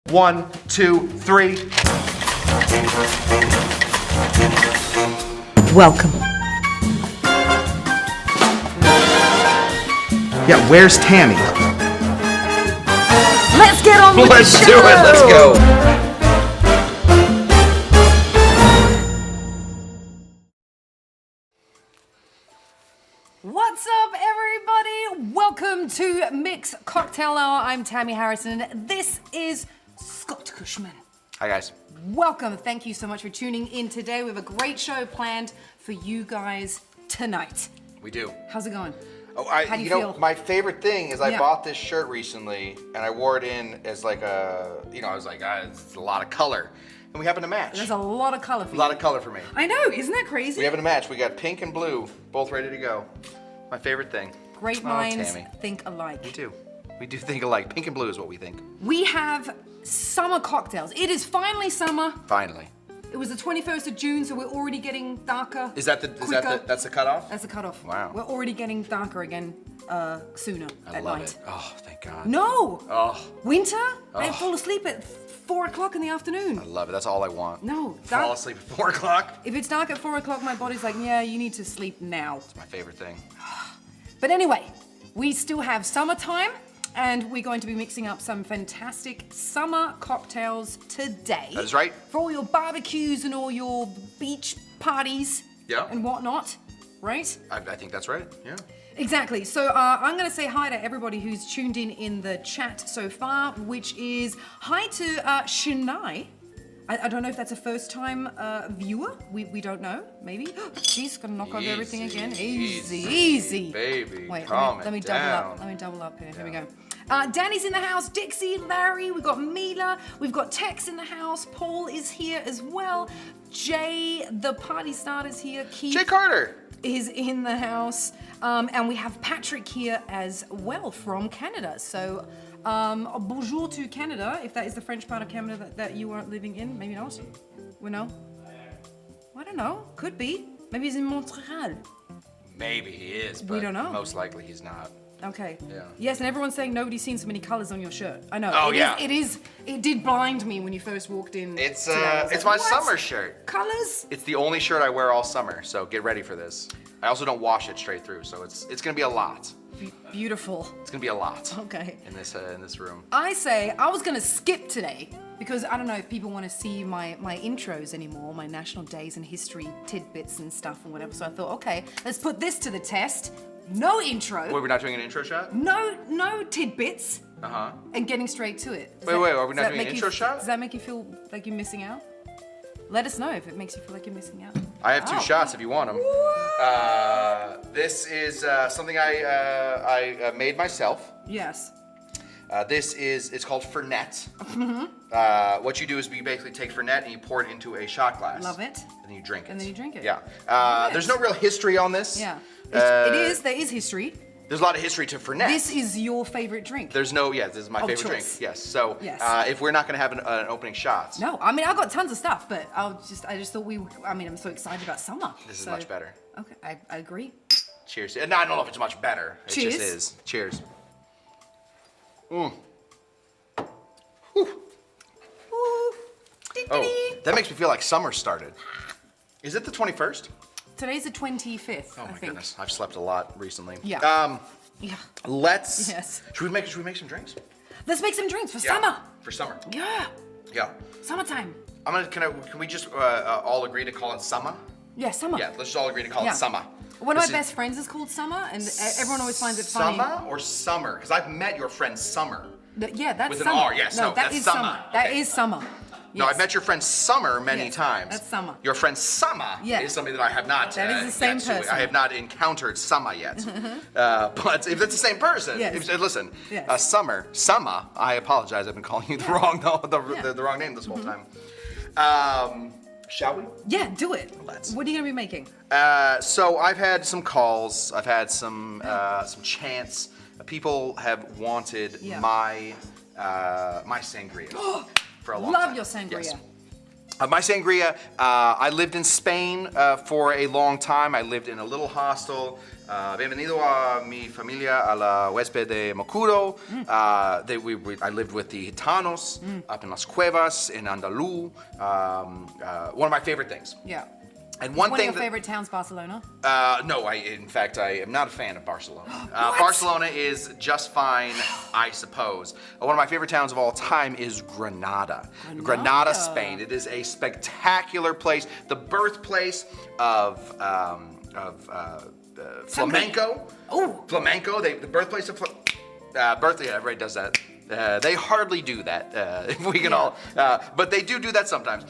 1, 2, 3. Welcome. Yeah, where's Tamee? Let's get on with Let's the do show. it. Let's go. What's up, everybody? Welcome to Mix Cocktail Hour. I'm Tamee Harrison. This is Scott Cushman. Hi, guys. Welcome. Thank you so much for tuning in today. We have a great show planned for you guys tonight. We do. How's it going? Oh, How do you feel? my favorite thing is I Yeah. bought this shirt recently, and I wore it in as like a, I was like, it's a lot of color. And we happen to match. There's a lot of color for you. A lot of color for me. I know, isn't that crazy? We happen to match. We got pink and blue, both ready to go. My favorite thing. Great Oh, minds Tamee. think alike. We do. We do think alike. Pink and blue is what we think. We have summer cocktails. It is finally summer. Finally. It was the 21st of June, so we're already getting darker. That's the cutoff? That's the cutoff. Wow. We're already getting darker again sooner I at love night. it. Oh, thank God. No! Oh, Winter? I fall asleep at 4 o'clock in the afternoon. I love it. That's all I want. No. Fall asleep at 4 o'clock. If it's dark at 4 o'clock, my body's like, yeah, you need to sleep now. It's my favorite thing. But anyway, we still have summertime, and we're going to be mixing up some fantastic summer cocktails today. That is right. For all your barbecues and all your beach parties Yeah. and whatnot, right? I think that's right. Yeah. Exactly. So I'm going to say hi to everybody who's tuned in the chat so far, which is hi to Shania. I don't know if that's a first-time viewer. We don't know. Maybe. She's gonna knock over everything again. Easy. Baby. Wait, calm let me it double down. up. Let me double up here. Here we go. Danny's in the house. Dixie, Larry. We've got Mila. We've got Tex in the house. Paul is here as well. Jay, the party starter's here. Keith Jay Carter. is in the house. And we have Patrick here as well from Canada. So, bonjour to Canada, if that is the French part of Canada that you are living in. Maybe not. We know. I don't know. Could be. Maybe he's in Montreal. Maybe he is, but We don't know. most likely he's not. Okay. Yeah. Yes, and everyone's saying nobody's seen so many colors on your shirt. I know. Oh, It yeah. is. It did blind me when you first walked in. It's today. I was it's like, my "What? summer shirt. Colors? It's the only shirt I wear all summer, so get ready for this. I also don't wash it straight through, so it's gonna be a lot. Beautiful. It's gonna be a lot Okay. in this room. I say I was gonna skip today because I don't know if people want to see my intros anymore, my national days and history tidbits and stuff and whatever. So I thought, okay, let's put this to the test. No intro, Wait, we're not doing an intro shot? no tidbits, and getting straight to it. Wait, are we does not that doing an make intro shot? Does that make you feel like you're missing out? Let us know if it makes you feel like you're missing out. I have two Oh. shots if you want them. This is something I made myself. Yes. It's called Fernet. What you do is you basically take Fernet and you pour it into a shot glass. Love it. And then you drink it. And then you drink it. Yeah. Yes. There's no real history on this. Yeah. Uh, There is history. There's a lot of history to Fernet. This is your favorite drink. This is my Of favorite choice. drink. Yes. So Yes. if we're not gonna have an opening shot, No, I mean I got tons of stuff, but I just thought I'm so excited about summer. this is much better. Okay, I agree. Cheers. No, I don't know if it's much better. It Cheers. just is. Cheers. Ooh. Oh, that makes me feel like summer started. Is it the 21st? Today's the 25th, Oh I my think. goodness, I've slept a lot recently. Yeah. Yeah. Let's. Yes. Should we make some drinks? Let's make some drinks for Yeah, summer. For summer. Yeah. Yeah. Summertime. Can we just all agree to call it summer? Yeah, summer. Yeah, let's just all agree to call Yeah. it summer. One of This my is best friends is called Summer, and everyone always finds it funny. Summer or summer? Because I've met your friend Summer. Yeah, that's With an summer. R, yes, no, that that's is summer. summer. That Okay. is summer. No, Yes. I've met your friend Summer many Yes, times. that's Summer. Your friend Summer Yeah. is somebody that I have not. That is the same yet, so person. I have not encountered Summer yet. But if it's the same person, Yes. listen, Yes. Summer, I apologize. I've been calling you the wrong name this whole time. Shall we? Yeah, do it. Let's. What are you gonna be making? So I've had some calls. I've had some chants. People have wanted Yeah. my sangria for a long time. Love your sangria. Yes. My sangria, I lived in Spain for a long time. I lived in a little hostel. Bienvenido a mi familia a la huésped de Mocuro. I lived with the Gitanos up in Las Cuevas, in Andalú. One of my favorite things. Yeah. And One of your favorite towns, Barcelona? No, in fact, I am not a fan of Barcelona. Barcelona is just fine, I suppose. One of my favorite towns of all time is Granada. Granada, Spain. It is a spectacular place, the birthplace of flamenco. Oh, Flamenco, the birthplace of birthday. Everybody does that. They hardly do that, if we can all, but they do that sometimes.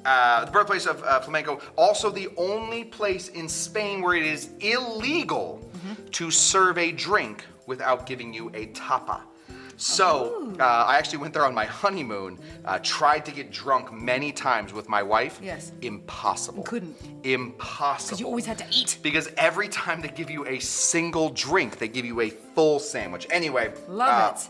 The birthplace of flamenco, also the only place in Spain where it is illegal to serve a drink without giving you a tapa. So, I actually went there on my honeymoon, tried to get drunk many times with my wife. Yes. Impossible. You couldn't. Impossible. because you always had to eat. Because every time they give you a single drink, they give you a full sandwich. Anyway. Love it.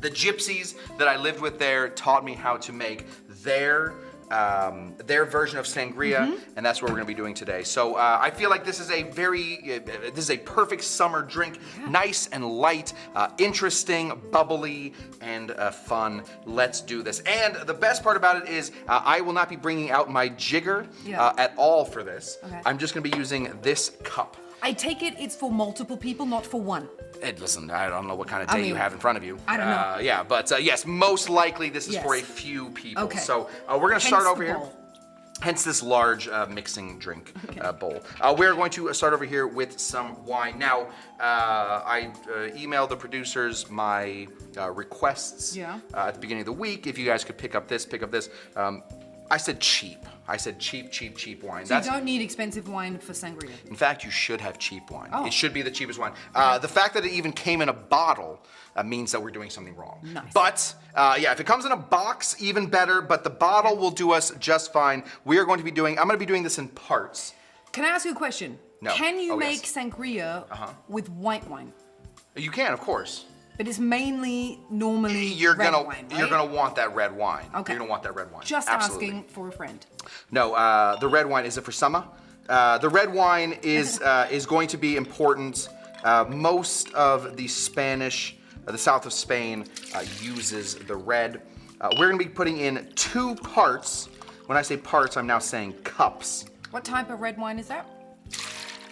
The gypsies that I lived with there taught me how to make their version of sangria, and that's what we're going to be doing today. So I feel like this is a perfect summer drink, nice and light, interesting, bubbly, and fun. Let's do this. And the best part about it is I will not be bringing out my jigger at all for this. Okay. I'm just going to be using this cup. I take it it's for multiple people, not for one. Listen, I don't know what kind of day you have in front of you. I don't know. Yeah, but yes, most likely this is for a few people. Okay. So we're going to start over here. Bowl. Hence this large mixing drink bowl. We're going to start over here with some wine. Now, I emailed the producers my requests at the beginning of the week. If you guys could pick up this. I said cheap. I said cheap wine. So you don't need expensive wine for sangria. In fact, you should have cheap wine. Oh. It should be the cheapest wine. The fact that it even came in a bottle means that we're doing something wrong. Nice. But if it comes in a box, even better. But the bottle will do us just fine. I'm going to be doing this in parts. Can I ask you a question? No. Can you make yes. sangria with white wine? You can, of course. But it's normally You're red gonna wine, right? you're gonna want that red wine. Okay. You're gonna want that red wine. Just Absolutely. asking for a friend. No, the red wine is it for summer? The red wine is going to be important. Most of the Spanish, the south of Spain, uses the red. We're gonna be putting in 2 parts. When I say parts, I'm now saying cups. What type of red wine is that?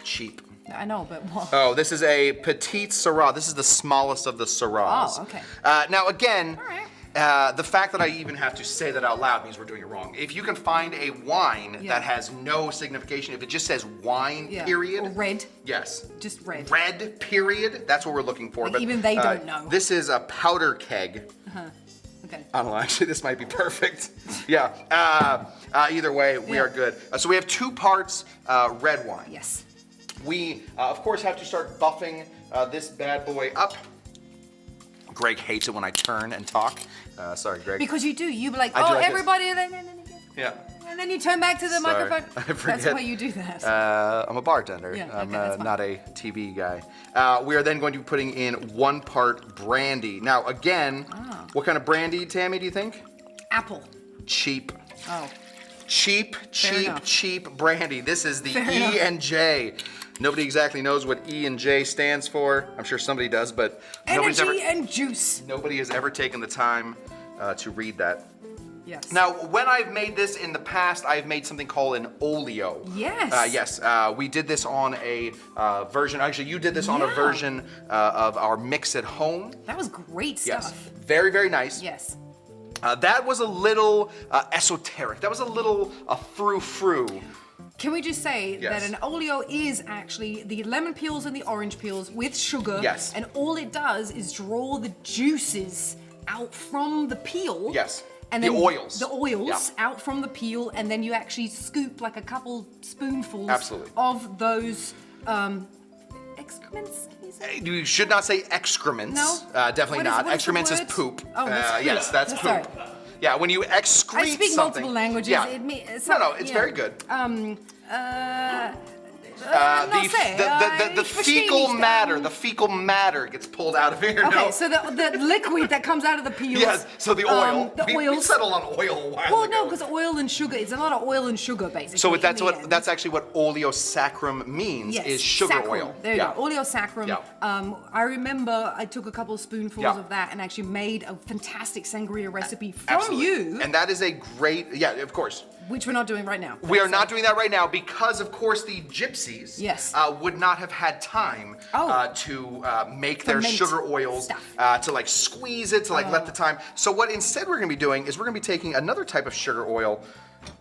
Cheap. I know, but what? Oh, this is a Petite Syrah. This is the smallest of the Syrahs. Oh, okay. Now again, All right. the fact that I even have to say that out loud means we're doing it wrong. If you can find a wine that has no signification, if it just says wine, period. Or red. Yes. Just red. Red, period. That's what we're looking for. Like but even they don't know. This is a powder keg. Okay. I don't know, actually this might be perfect. Yeah, either way, we are good. So we have 2 parts red wine. Yes. We, of course, have to start buffing this bad boy up. Greg hates it when I turn and talk. Sorry, Greg. Because you do. You be like, I do like everybody. Yeah. And then you turn back to the microphone. I forget. That's why you do that. I'm a bartender. Yeah, I'm okay, that's fine. not a TV guy. We are then going to be putting in 1 part brandy. Now, again, what kind of brandy, Tammy, do you think? Apple. Cheap. Oh. Cheap enough. brandy. This is the Fair E enough. and J. Nobody exactly knows what E and J stands for. I'm sure somebody does, but Energy and juice. nobody has ever taken the time to read that. Yes. Now, when I've made this in the past, I've made something called an oleo. Yes. Yes, we did this on a version. Actually, you did this on a version of our mix at home. That was great Yes, stuff. very, very nice. Yes. That was a little esoteric. That was a little frou-frou. Can we just say Yes. that an oleo is actually the lemon peels and the orange peels with sugar. Yes. And all it does is draw the juices out from the peel. Yes. And The then oils. The oils Yeah. out from the peel, and then you actually scoop like a couple spoonfuls Absolutely. of those excrements. Can you say? You should not say excrements. No? Definitely What is- not. what is the Excrements is word? poop. Oh, that's poop. Yes, that's poop. Sorry. Yeah, when you excrete I speak something. multiple languages. Yeah. It No, it's very good. No sé. The Ich verstehe fecal nicht. matter, the fecal matter gets pulled out of here. Okay, no? so the liquid that comes out of the peels. Yes, so the oil. The we oils. settled on oil a while Well, ago. no, because oil and sugar. It's a lot of oil and sugar, basically. So in the end. that's actually what oleosaccharum means, Yes, is sugar saccharum. oil. There you go, oleosaccharum. Yeah. I remember I took a couple of spoonfuls Yeah. of that and actually made a fantastic sangria recipe from Absolutely. you, And that is a great, yeah, of course. which we're not doing right now. We are not doing that right now because, of course, the gypsies Yes. would not have had time to make their Ferment sugar oils, stuff. to like squeeze it, to like let the time. So what instead we're going to be doing is we're going to be taking another type of sugar oil,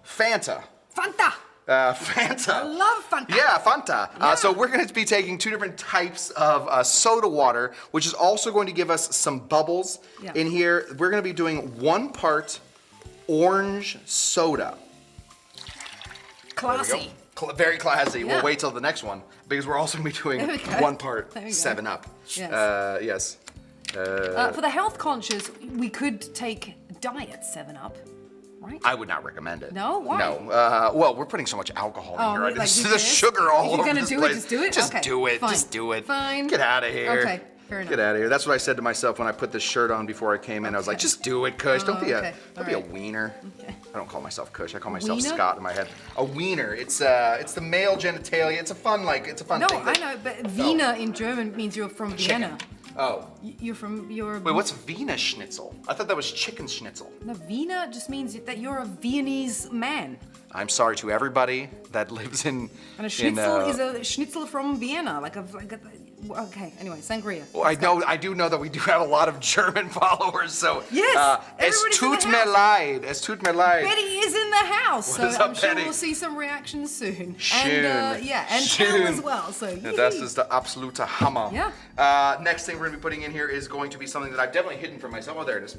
Fanta. Fanta. Fanta. I love Fanta. Yeah, Fanta. Yeah. So we're going to be taking two different types of soda water, which is also going to give us some bubbles in here. We're going to be doing 1 part orange soda. Classy. Very classy. Yeah. We'll wait till the next one because we're also going to be doing There we go. 1 part There we go. 7-Up. Yes. Yes. For the health conscious, we could take Diet 7-Up, right? I would not recommend it. No? Why? No. Well, we're putting so much alcohol in here. like This who is the cares? sugar all If over you're gonna this do it, place. just do it? Just Okay, do it. fine. Just do it. Fine. Get out of here. Okay, fair enough. Get out of here. That's what I said to myself when I put this shirt on before I came in. I was like, Okay. just do it, Cush. Don't be okay. don't be a Alright. wiener. Okay. I don't call myself Cush. I call myself Wiener? Scott in my head. A wiener. It's the male genitalia. It's a fun No, thing. I know, but Wiener in German means you're from Vienna. Oh. You're. Wait, what's Wiener Schnitzel? I thought that was chicken schnitzel. No, Wiener just means that you're a Viennese man. I'm sorry to everybody that lives in. And a schnitzel is a schnitzel from Vienna, okay, anyway, sangria. Well, I do know that we do have a lot of German followers, so. Yes, Es everybody's in the tut mir house. leid. Es tut mir leid. Betty is in the house, so What's up, I'm sure Betty? we'll see some reactions soon. Schön. And and Schön. Tom as well. So Yeah, das ist der absolute Hammer. Yeah. Next thing we're gonna be putting in here is going to be something that I've definitely hidden from myself. Oh, there it is.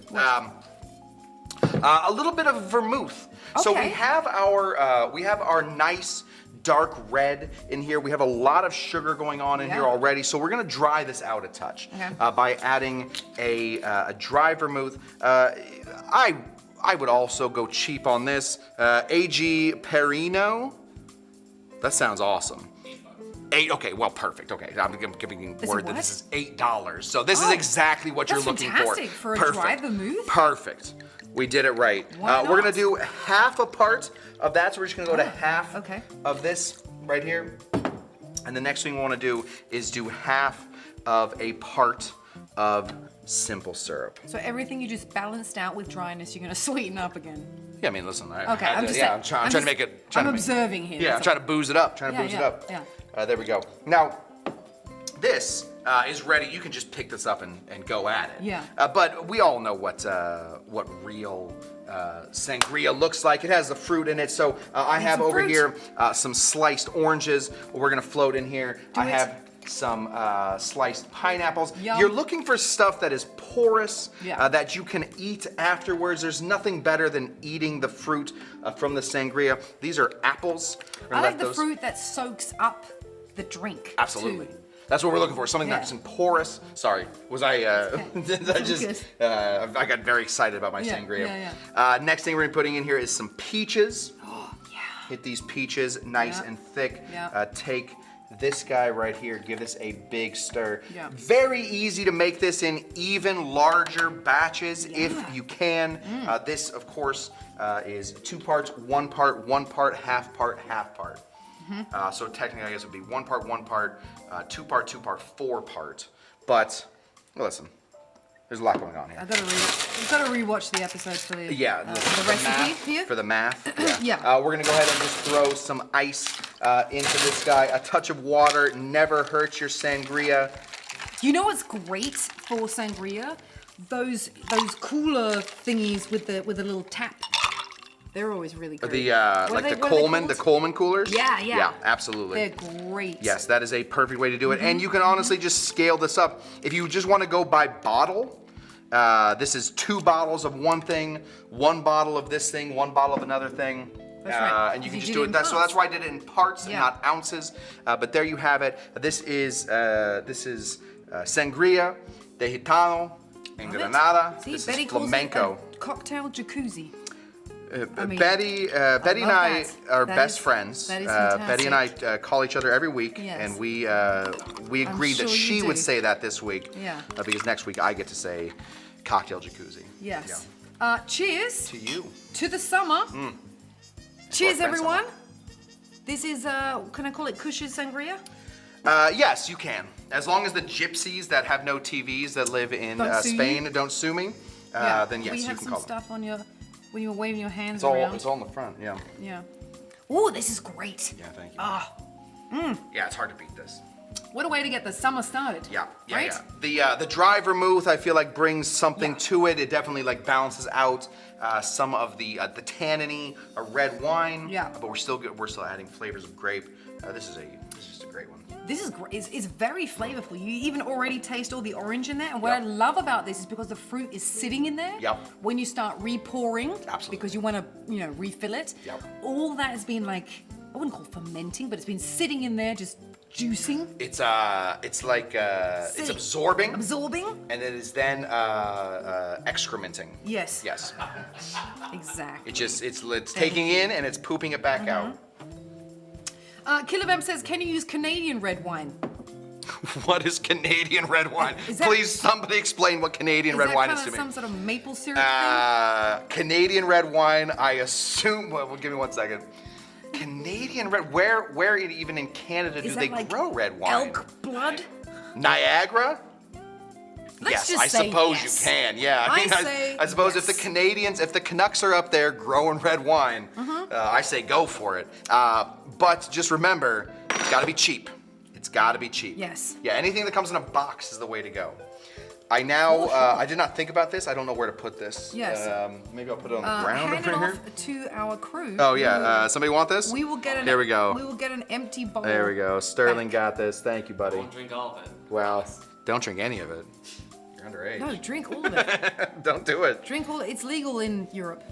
A little bit of vermouth. So we Okay. have our nice dark red in here. We have a lot of sugar going on in here Yeah. already. So we're gonna dry this out a touch by adding a dry vermouth. I would also go cheap on this. AG Perino. That sounds awesome. Okay, well, perfect. Okay, I'm giving Is word it that what? this is $8. So this is exactly what you're that's looking fantastic for a Perfect. dry vermouth. Perfect. We did it right. Why We're gonna not? do half a part of that. So we're just gonna go to half okay. of this right here. And the next thing we wanna do is do half of a part of simple syrup. So everything you just balanced out with dryness, you're gonna sweeten up again. Yeah, I mean, listen. Okay, I'm just saying. I'm trying to make it. I'm observing here. Yeah, I'm that's trying to booze it up. Yeah. There we go. Now, this is ready. You can just pick this up and go at it. Yeah. But we all know what real sangria looks like. It has the fruit in it. So I have some over fruit. here some sliced oranges. We're gonna float in here. I it. have some sliced pineapples. Yum. You're looking for stuff that is porous, Yeah. that you can eat afterwards. There's nothing better than eating the fruit from the sangria. These are apples. We're gonna I let like the those- fruit that soaks up the drink. Absolutely. too. That's what we're looking for. Something Yeah. that's porous. Sorry, was I? Did I just? I got very excited about my sangria. Next thing we're putting in here is some peaches. Oh, yeah. Hit these peaches nice Yeah. and thick. Yeah. Take this guy right here. Give this a big stir. Yeah. Very easy to make this in even larger batches if you can. This, of course, is 2 parts, 1 part, 1 part, half part, half part. So technically, I guess it would be 1 part, 1 part, 2 part, 2 part, 4 part. But listen, there's a lot going on here. I've got to rewatch the episodes for the The recipe math, here. for the math. Yeah. Yeah. We're gonna go ahead and just throw some ice into this guy. A touch of water never hurts your sangria. You know what's great for sangria? Those cooler thingies with the little tap. They're always really great. The What like are the they- what are they Coleman coolers. Yeah. Yeah, absolutely. They're great. Yes, that is a perfect way to do it. And you can honestly just scale this up. If you just want to go by bottle, this is 2 bottles of one thing, 1 bottle of this thing, 1 bottle of another thing. That's right. And you can You just did do it it. in So that's parts. why I did it in parts and Yeah. not ounces. But there you have it. This is Sangria de Gitano in Love it. Granada. See, This Betty is calls it flamenco. a cocktail jacuzzi. Betty and I that. are That best is- friends. that is Betty and I fantastic. call each other every week, Yes. and we agreed sure that you she would do. say that this week. Yeah. Because next week I get to say cocktail jacuzzi. Yes. Cheers To you. to the summer. Cheers, Friend everyone. This is, can I call it Cush's Sangria? Yes, you can. As long as the gypsies that have no TVs that live in Don't sue you? Spain don't sue me, then yes, we you have can some call them. stuff on your, when you were waving your hands It's all, around. it's all in the front, yeah. Yeah. Oh, this is great. Yeah, thank you. Ah, Yeah, it's hard to beat this. what a way to get the summer started. Yeah, yeah, right? yeah. The dry vermouth, I feel like brings something Yeah. to it. It definitely like balances out some of the tanniny red wine. Yeah. But we're still good. We're still adding flavors of grape. This is just a great one. This is great. It's very flavorful. You even already taste all the orange in there. And what I love about this is because the fruit is sitting in there. Yep. When you start repouring, Absolutely. because you want to, refill it. Yep. All that has been like, I wouldn't call it fermenting, but it's been sitting in there, just juicing, It's like it's Sitting. absorbing, absorbing. and it is then excrementing. Yes. Yes. Exactly. It's taking in and it's pooping it back out. Kilobam says, can you use Canadian red wine? What is Canadian red wine? Is that- Please, somebody explain what Canadian Is red that wine kind is of to some me. sort of maple syrup thing? Canadian red wine, I assume. Well, give me 1 second. Canadian red. Where even in Canada do Is they that like grow red wine? elk blood? Niagara? Let's Yes, just I say suppose yes. you can. Yeah, I say I suppose yes. if the Canadians, if the Canucks are up there growing red wine, I say go for it. But just remember, it's got to be cheap. It's got to be cheap. Yes. Yeah, anything that comes in a box is the way to go. I did not think about this. I don't know where to put this. Yes. Maybe I'll put it on the ground Hand it over here. off to our crew. Oh yeah. Somebody want this? We will get an. Here we go. We will get an empty bowl. There we go. Sterling back. got this. Thank you, buddy. Don't drink all of it. Well, don't drink any of it. You're underage. No, drink all of it. Don't do it. Drink all. It's legal in Europe.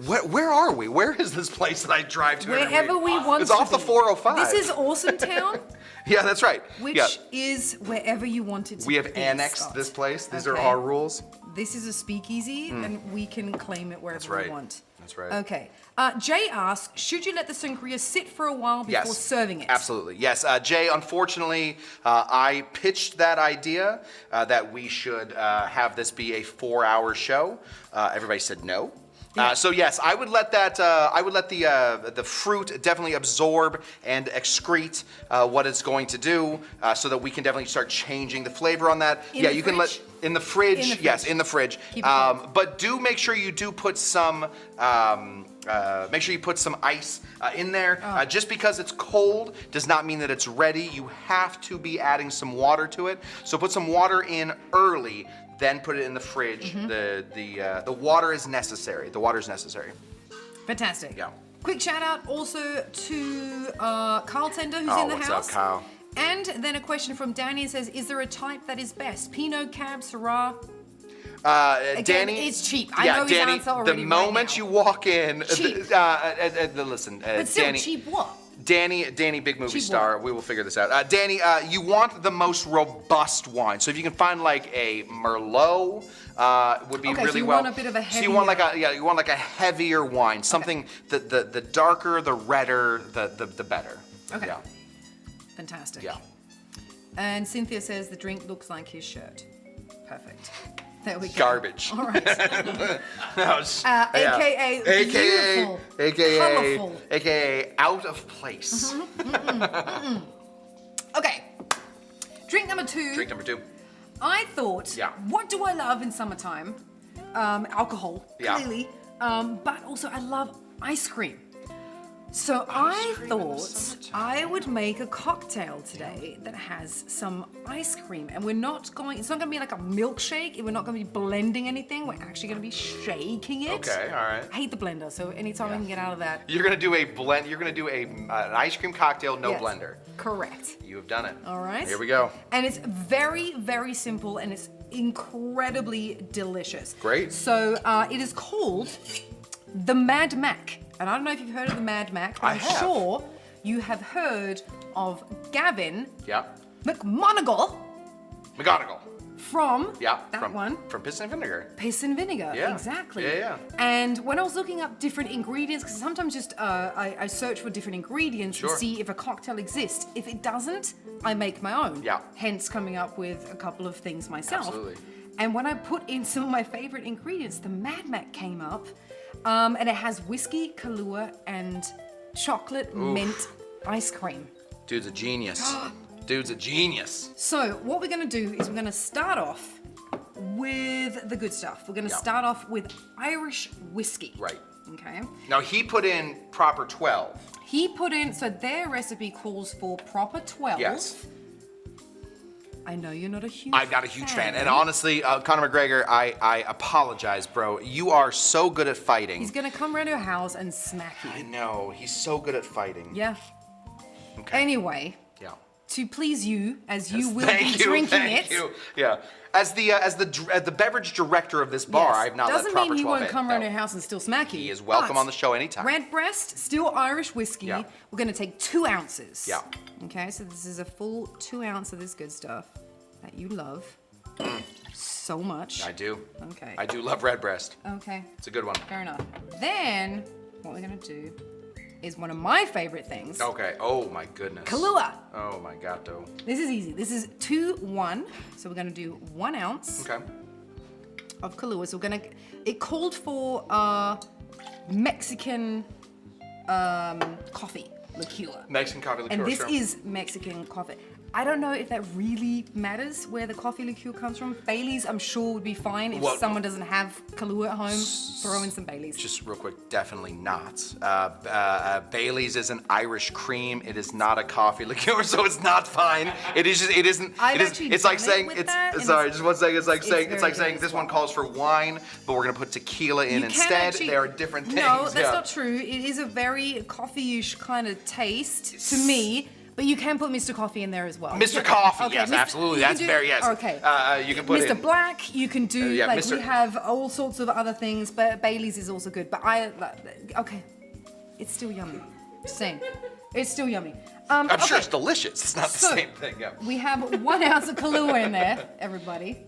Where are we? Where is this place that I drive to every Wherever week? we want It's to off the be. 405. This is Awesome Town, Yeah, that's right. which yeah. is wherever you want it to We have be, annexed Scott. this place. These are Okay. our rules. This is a speakeasy, and we can claim it wherever That's right. we want. That's right. Okay. Jay asks, should you let the sangria sit for a while before Yes. serving it? Absolutely. Yes. Jay, unfortunately, I pitched that idea that we should have this be a 4-hour show. Everybody said no. Yeah. So yes, I would let that. I would let the fruit definitely absorb and excrete what it's going to do, so that we can definitely start changing the flavor on that. In yeah, the you can let fridge? in the fridge. In the Yes, fridge. in the fridge. Keep it cold. But do make sure you do put some. Make sure you put some ice in there. Oh. Just because it's cold does not mean that it's ready. You have to be adding some water to it. So put some water in early, then put it in the fridge. Mm-hmm. The water is necessary. The water is necessary. Fantastic. Yeah. Quick shout out also to Carl Tender, who's Oh, in the what's up, house. Kyle? And then a question from Danny says, is there a type that is best? Pinot, Cab, Syrah? Danny, it's cheap. I know his Danny, answer already the right moment now. you walk in, Cheap. listen, But still, Danny, cheap what? Danny, big movie Cheap star. what? We will figure this out. Danny, you want the most robust wine. So if you can find like a Merlot, would be Okay, so really you well. want a bit of a So you want heavier- you want like a heavier wine. Something the darker, the redder, the better. Okay. Yeah. Fantastic. Yeah. And Cynthia says the drink looks like his shirt. Perfect. There we go. Garbage. All right. Yeah. AKA beautiful, colourful. AKA out of place. Okay. Drink number 2. Drink number 2. I thought, Yeah. what do I love in summertime? Alcohol, Yeah. clearly. But also I love ice cream. So I cream in the thought summertime. I would make a cocktail today that has some ice cream. And it's not going to be like a milkshake. We're not going to be blending anything. We're actually going to be shaking it. Okay, all right. I hate the blender, so anytime I can get out of that. You're gonna do a blend. You're gonna do an ice cream cocktail, no Yes. blender. Correct. You have done it. All right. Here we go. And it's very, very simple and it's incredibly delicious. Great. So it is called the Mad Mac. And I don't know if you've heard of the Mad Mac, but I I'm have. sure you have heard of Gavin Yeah. McMonagall McGonagall. from one. From Piss and Vinegar. Piss and Vinegar, Yeah. exactly. Yeah. And when I was looking up different ingredients, because sometimes just I search for different ingredients to see if a cocktail exists. If it doesn't, I make my own. Yeah. Hence coming up with a couple of things myself. Absolutely. And when I put in some of my favorite ingredients, the Mad Mac came up, and it has whiskey, Kahlúa, and chocolate mint ice cream. Dude's a genius. Dude's a genius. So what we're gonna do is we're gonna start off with the good stuff. We're gonna start off with Irish whiskey. Right. Okay. Now he put in proper 12. He put in, so their recipe calls for proper 12. Yes. I know you're not a huge I'm not a huge fan. And honestly, Conor McGregor, I apologize, bro. You are so good at fighting. He's gonna come around your house and smack you. I know. He's so good at fighting. Yeah. Okay. Anyway. Yeah. To please you, as you will Thank be you, drinking thank it. you. Yeah. As the beverage director of this bar, I've not let Doesn't proper mean he 12 won't come around your house and still smack you. He is welcome But on the show anytime. Redbreast, still Irish whiskey. Yeah. We're gonna take 2 ounces. Yeah. Okay, so this is a full 2 ounce of this good stuff that you love so much. I do. Okay. I do love Redbreast. Okay. It's a good one. Fair enough. Then what we're gonna do is one of my favorite things. Okay. Oh my goodness. Kahlúa. Oh my gato. This is easy. This is 2-1. So we're gonna do 1 ounce Okay. of Kahlúa. So we're gonna. It called for Mexican coffee liqueur. Mexican coffee liqueur. And this sure. is Mexican coffee. I don't know if that really matters where the coffee liqueur comes from. Bailey's, I'm sure, would be fine if someone doesn't have Kahlúa at home. Throw in some Bailey's. Just real quick, definitely not. Bailey's is an Irish cream. It is not a coffee liqueur, so it's not fine. It is just. It isn't. I've it is, actually it's like done it saying with it's. that, and Sorry, just one second. It's like saying very good this as one well. calls for wine, but we're gonna put tequila in You can instead. actually- They are different things. No, that's yeah. not true. It is a very coffee-ish kind of taste to me. But you can put Mr. Coffee in there as well. Mr. Coffee, Okay, yes, absolutely. you can That's do- very yes. Okay. You can put Mr. in Black, you can do yeah, like Mr. we have all sorts of other things, but Bailey's is also good. But okay, it's still yummy. Just saying, it's still yummy. I'm sure okay. it's delicious. It's not the So, same thing. Yeah. We have 1 ounce of Kahlúa in there, everybody.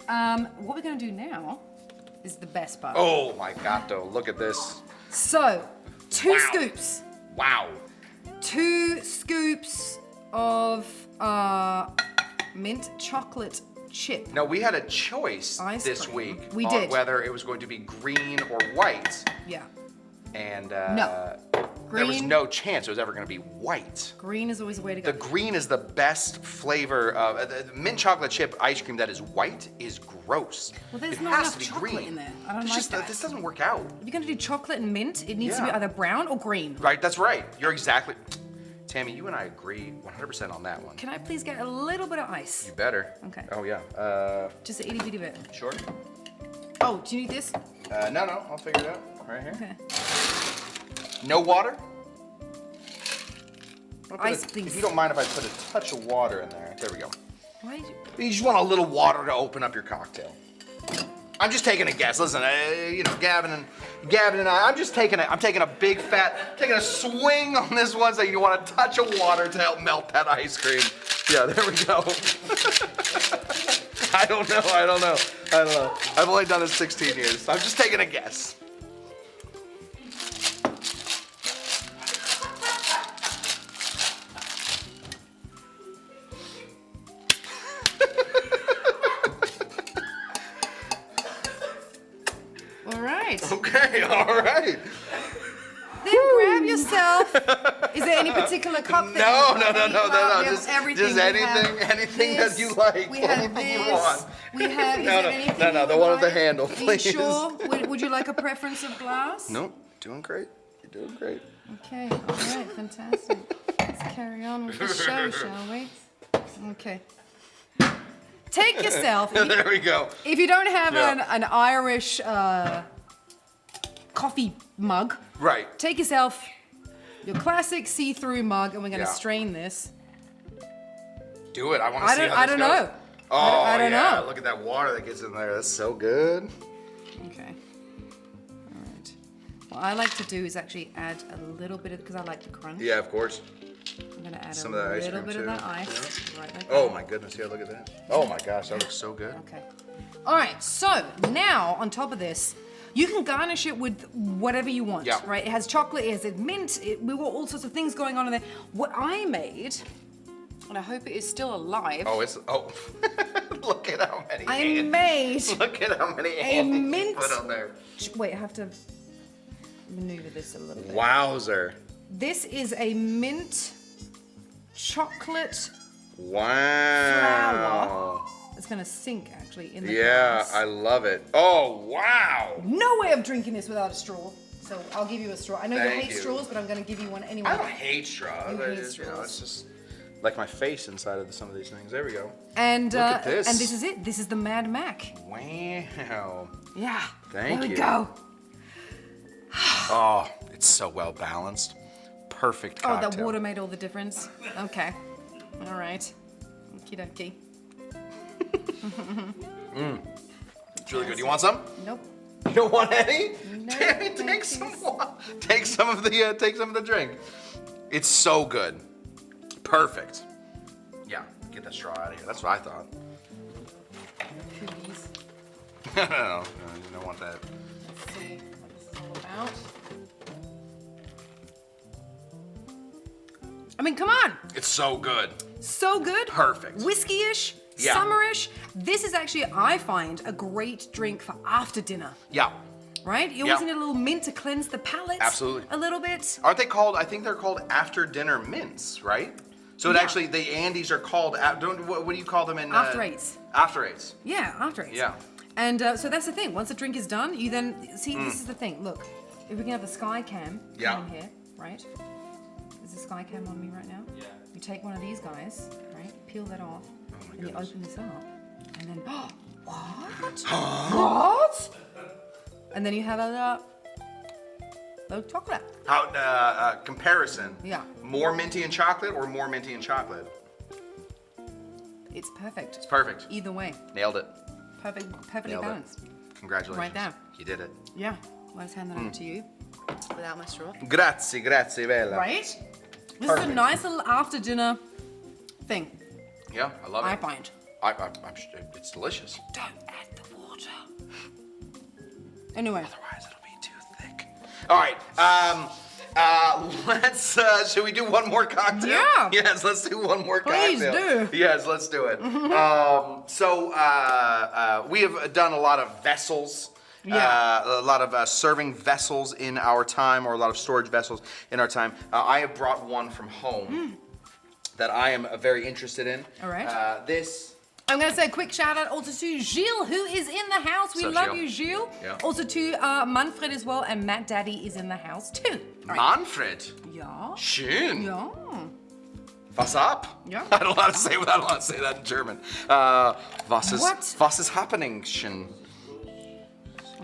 What we're gonna do now is the best part. Oh my gato! Look at this. So, 2 Wow. scoops. Wow. 2 scoops of mint chocolate chip. Now we had a choice Ice this cream. week We on did. whether it was going to be green or white, Yeah. and No. there was Green. no chance it was ever going to be white. Green is always the way to The go. green is the best flavor of the mint chocolate chip ice cream that is white is gross. Well, there's it not has enough to be chocolate green. in there. I don't It's like just that. this doesn't work out. If you're gonna do chocolate and mint, it needs to be Yeah. either brown or green. Right, that's right. You're exactly. Tammy, you and I agree 100% on that one. Can I please get a little bit of ice? You better. Okay. Oh yeah. Just a itty bitty bit. Sure. Oh, do you need this? No, I'll figure it out. Right here. Okay. No water? I'll put Ice, a- please. If you don't mind if I put a touch of water in there. There we go. Why did you... You just want a little water to open up your cocktail. I'm just taking a guess. Listen, Gavin and I, I'm taking a big taking a swing on this one, so you want a touch of water to help melt that ice cream. Yeah, there we go. I don't know. I've only done this 16 years. I'm just taking a guess. All right. Okay, all right. Then grab yourself. Is there any particular cup that No. you like? We have Just everything. just We have anything this, that you like. We have Anything you this. want. We have. Is No, there anything no, you the one with the like? handle, Are you please. sure? Would you like a preference of glass? Nope, doing great. You're doing great. Okay. All right. Fantastic. Let's carry on with the show, shall we? Okay. Take yourself. There we go. If you don't have Yeah. an Irish coffee mug, Right. take yourself your classic see-through mug, and we're going to Yeah. strain this. Do it. I want to see how this I don't goes. know. Oh, I don't yeah. know. Look at that water that gets in there. That's so good. Okay. All right. What I like to do is actually add a little bit of, because I like the crunch. Yeah, of course. I'm gonna add Some a of that ice little cream bit too. of that ice. Right like Oh that. my goodness, yeah, look at that. Oh my gosh, that looks so good. Okay. All right, so now on top of this, you can garnish it with whatever you want, Yeah. right? It has chocolate, it has mint, we got all sorts of things going on in there. What I made, and I hope it is still alive. Oh, look at how many I hands. made Look at how many hands you mint- put on there. Wait, I have to maneuver this a little bit. Wowzer. This is a mint chocolate Wow. flour. It's gonna sink actually in the Yeah, glass. I love it. Oh, wow. No way of drinking this without a straw. So I'll give you a straw. I know you Thank hate you. straws, but I'm gonna give you one anyway. I don't hate straws. You hate It's, straws. it's just like my face inside of some of these things. There we go. And Look at this. and this is it. This is the Mad Mac. Wow. Yeah. Thank there we you. go. Oh, it's so well balanced. Perfect Oh, cocktail. that water made all the difference. Okay. All right. Okie dokie. It's really good. You want some? Nope. You don't want any? No, Tammy, thank take some. you. Take some of the drink. It's so good. Perfect. Yeah, get that straw out of here. That's what I thought. Cookies. No, you don't want that. Let's see what this is all about. I mean, come on. It's so good. So good. Perfect. Whiskey-ish. Yeah. Summerish. This is actually, I find, a great drink for after dinner. Yeah. Right? You always need a little mint to cleanse the palate. Absolutely. A little bit. Aren't they called? I think they're called after dinner mints, right? So it Yeah. actually, the Andes are called. What do you call them in? After eights. After eights. Yeah, after eights. Yeah. And so that's the thing. Once the drink is done, you then see. This is the thing. Look, if we can have the sky cam Yeah. in here, right? Is the sky cam on me right now? Yeah. You take one of these guys, right? Peel that off, and you open this up, and then what? What? And then you have a little chocolate. How comparison? Yeah. More minty and chocolate or more minty and chocolate? It's perfect. It's perfect. Either way, Nailed it. perfectly Nailed it. balanced. Congratulations. Right there. You did it. Yeah. Let's hand that over to you without my straw. Grazie, bella. Right? This is Perfect. a nice little after dinner thing, Yeah, I love it. I find. It's delicious. Don't add the water. Anyway, Otherwise, it'll be too thick. All right. Let's. Should we do one more cocktail? Yeah. Yes, let's do one more Please cocktail. do. Yes, let's do it. We have done a lot of vessels. Yeah. A lot of serving vessels in our time, or a lot of storage vessels in our time. I have brought one from home that I am very interested in. All right. This. I'm going to say a quick shout out also to Gilles, who is in the house. We What's up, love you, Gilles? Gilles. Yeah. Also to Manfred as well, and Matt Daddy is in the house too. All right. Manfred. Yeah. Schön. Yeah. Was up? Yeah. I don't know how to say that in German. Was ist happening? Schön.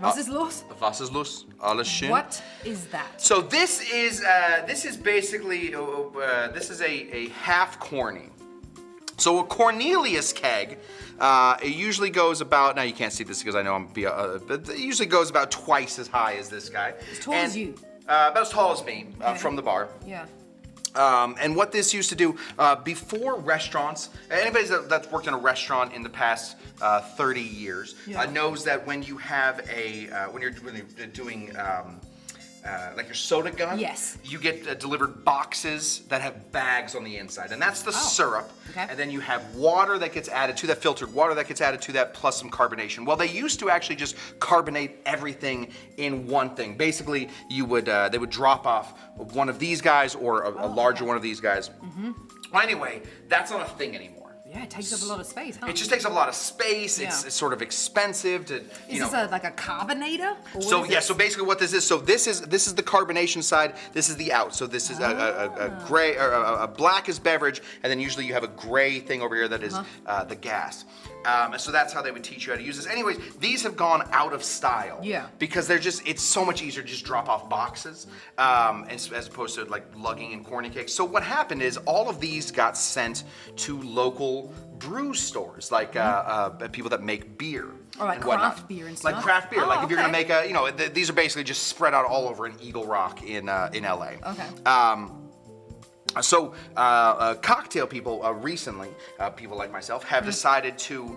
Was ist los? Was ist los? Alles schön. What is that? So this is basically this is a half corny. So a Cornelius keg, it usually goes about. Now you can't see this because I know but it usually goes about twice as high as this guy. As tall as you. About as tall as me Okay. from the bar. Yeah. And what this used to do before restaurants, anybody that's worked in a restaurant in the past 30 years knows that when you have when you're doing like your soda gun, Yes. you get delivered boxes that have bags on the inside, and that's the syrup. Okay. And then you have water that gets added to that, filtered water that gets added to that, plus some carbonation. Well, they used to actually just carbonate everything in one thing. Basically, you would they would drop off one of these guys or a larger one of these guys. Well, anyway, that's not a thing anymore. Yeah, it takes up a lot of space, huh? It just takes up a lot of space. Yeah. It's sort of expensive to, Is this like a carbonator? Or So what is yeah, this? so basically what this is, this is the carbonation side. This is the out. So this is a gray or a black is beverage, and then usually you have a gray thing over here that is the gas. So that's how they would teach you how to use this. Anyways, these have gone out of style. Yeah. Because it's so much easier to just drop off boxes as opposed to like lugging in corny cakes. So what happened is all of these got sent to local brew stores, like people that make beer. Or like and whatnot. craft beer and Like stuff? craft beer. Oh, Like if you're gonna okay. make these are basically just spread out all over in Eagle Rock in LA. Okay. So, cocktail people recently, people like myself, have decided to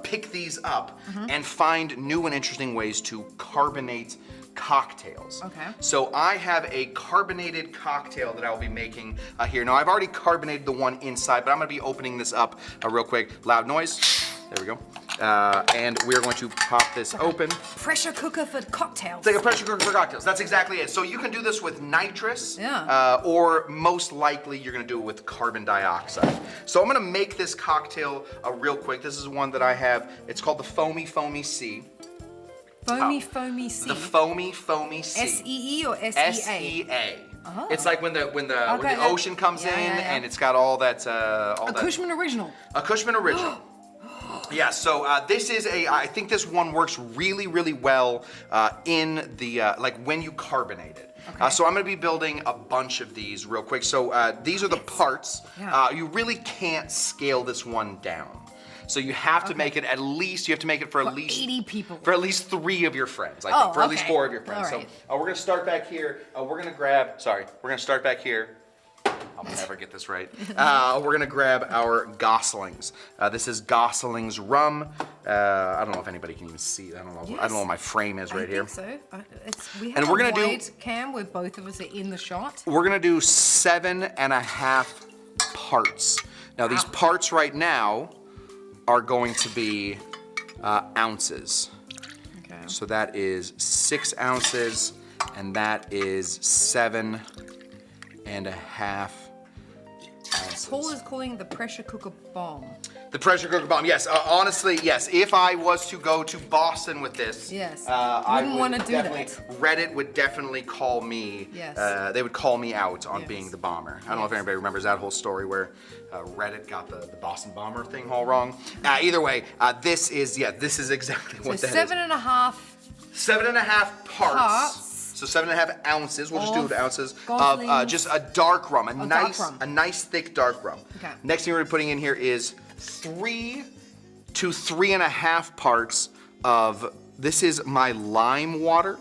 pick these up and find new and interesting ways to carbonate cocktails. Okay. So I have a carbonated cocktail that I'll be making here. Now I've already carbonated the one inside, but I'm gonna be opening this up real quick. Loud noise. There we go. And we're going to pop this open. Pressure cooker for cocktails. It's like a pressure cooker for cocktails. That's exactly it. So you can do this with nitrous, Yeah. or most likely you're gonna do it with carbon dioxide. So I'm gonna make this cocktail real quick. This is one that I have. It's called the Foamy Foamy Sea. Foamy Foamy Sea. The Foamy Foamy Sea. S-E-E or S-E-A? S-E-A. Oh. It's like when the Okay, ocean comes yeah, in yeah, yeah. and it's got all that A Cushman original. A Cushman original. Yeah, so this is I think this one works really, really well in the, like when you carbonate it. Okay. So I'm gonna be building a bunch of these real quick. So these are the parts. Yeah. You really can't scale this one down. So you have to make it at least, you have to make it for at least 80 people. For at least 3 of your friends, I think. For at least okay. 4 of your friends. All right. So we're gonna start back here. We're gonna start back here. I'll never get this right. We're gonna grab our Goslings. This is Goslings rum. I don't know if anybody can even see. I don't know. Yes. I don't know what my frame is right here. I think so. We have And we're a gonna wide cam where both of us are in the shot. We're gonna do 7.5 parts. Now these parts right now are going to be ounces. Okay. So that is 6 ounces, and that is 7.5 ounces. Paul is calling the pressure cooker bomb. The pressure cooker bomb, yes. Honestly, yes. If I was to go to Boston with this, Yes. I Wouldn't would wanna do definitely, that. Reddit would definitely call me, Yes. they would call me out on Yes. being the bomber. I don't know if Yes. anybody remembers that whole story where Reddit got the Boston bomber thing all wrong. Either way, this is exactly So what that is. 7.5 7.5 parts. Parts. So 7.5 ounces. We'll just do Of it ounces of Goslings. just a dark rum, a dark rum. nice thick dark rum. Okay. Next thing we're putting in here is 3 to 3.5 parts of. This is my lime water,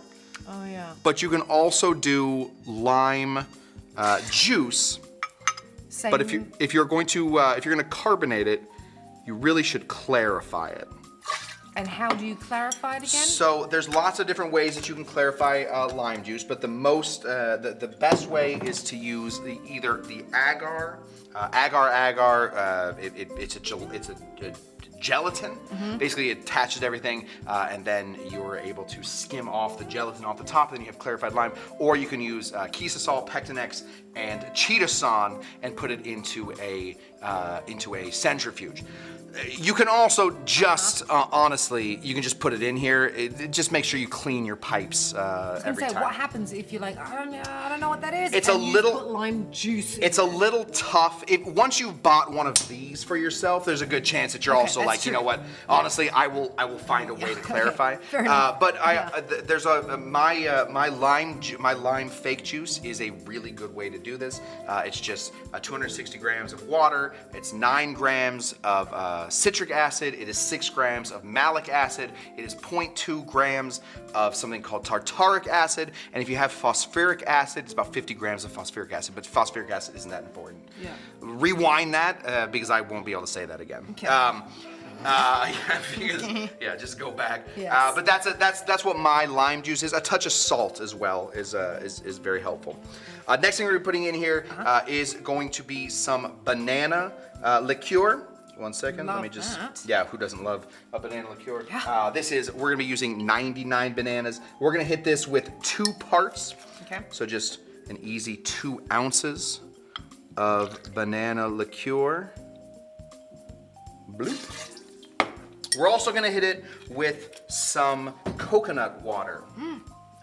Oh yeah. but you can also do lime juice. Same. But if you're going to carbonate it, you really should clarify it. And how do you clarify it again? So there's lots of different ways that you can clarify lime juice, but the best way is to use either the agar. It's a gelatin. Basically, it attaches everything, and then you're able to skim off the gelatin off the top. Then you have clarified lime, or you can use Kisasol, Pectinex, and Chitosan, and put it into a centrifuge. You can also just, honestly, you can just put it in here. Just make sure you clean your pipes every time. What happens if you're like, I don't know what that is? It's and a you little- put lime juice in It's a little tough. Once you've bought one of these for yourself, there's a good chance that you're Okay, also that's like, you know true. what? Honestly, I will find a way to clarify. Fair enough. But there's my lime fake juice is a really good way to do this. It's just 260 grams of water. It's 9 grams of citric acid. It is 6 grams of malic acid. It is 0.2 grams of something called tartaric acid. And if you have phosphoric acid, it's about 50 grams of phosphoric acid. But phosphoric acid isn't that important. Yeah. Rewind that because I won't be able to say that again. Okay. Just go back. Yes. But that's what my lime juice is. A touch of salt as well is very helpful. Next thing we're putting in here is going to be some banana liqueur. One second, let me Love just. that. Yeah, who doesn't love a banana liqueur? Yeah. We're gonna be using 99 bananas. We're gonna hit this with 2 parts. Okay. So just an easy 2 ounces of banana liqueur. Bloop. We're also gonna hit it with some coconut water.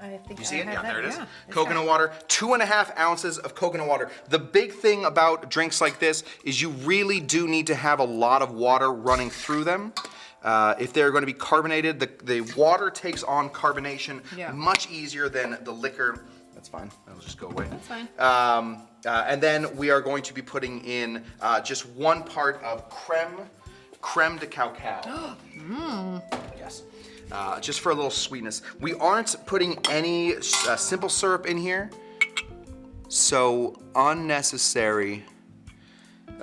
I think You see it? have Yeah, that. there it is. Yeah, it's Coconut got- water, 2.5 ounces of coconut water. The big thing about drinks like this is you really do need to have a lot of water running through them. If they're going to be carbonated, the water takes on carbonation much easier than the liquor. That's fine. That'll just go away. That's fine. And then we are going to be putting in just 1 part of creme de cacao. Yes. Just for a little sweetness. We aren't putting any simple syrup in here So unnecessary.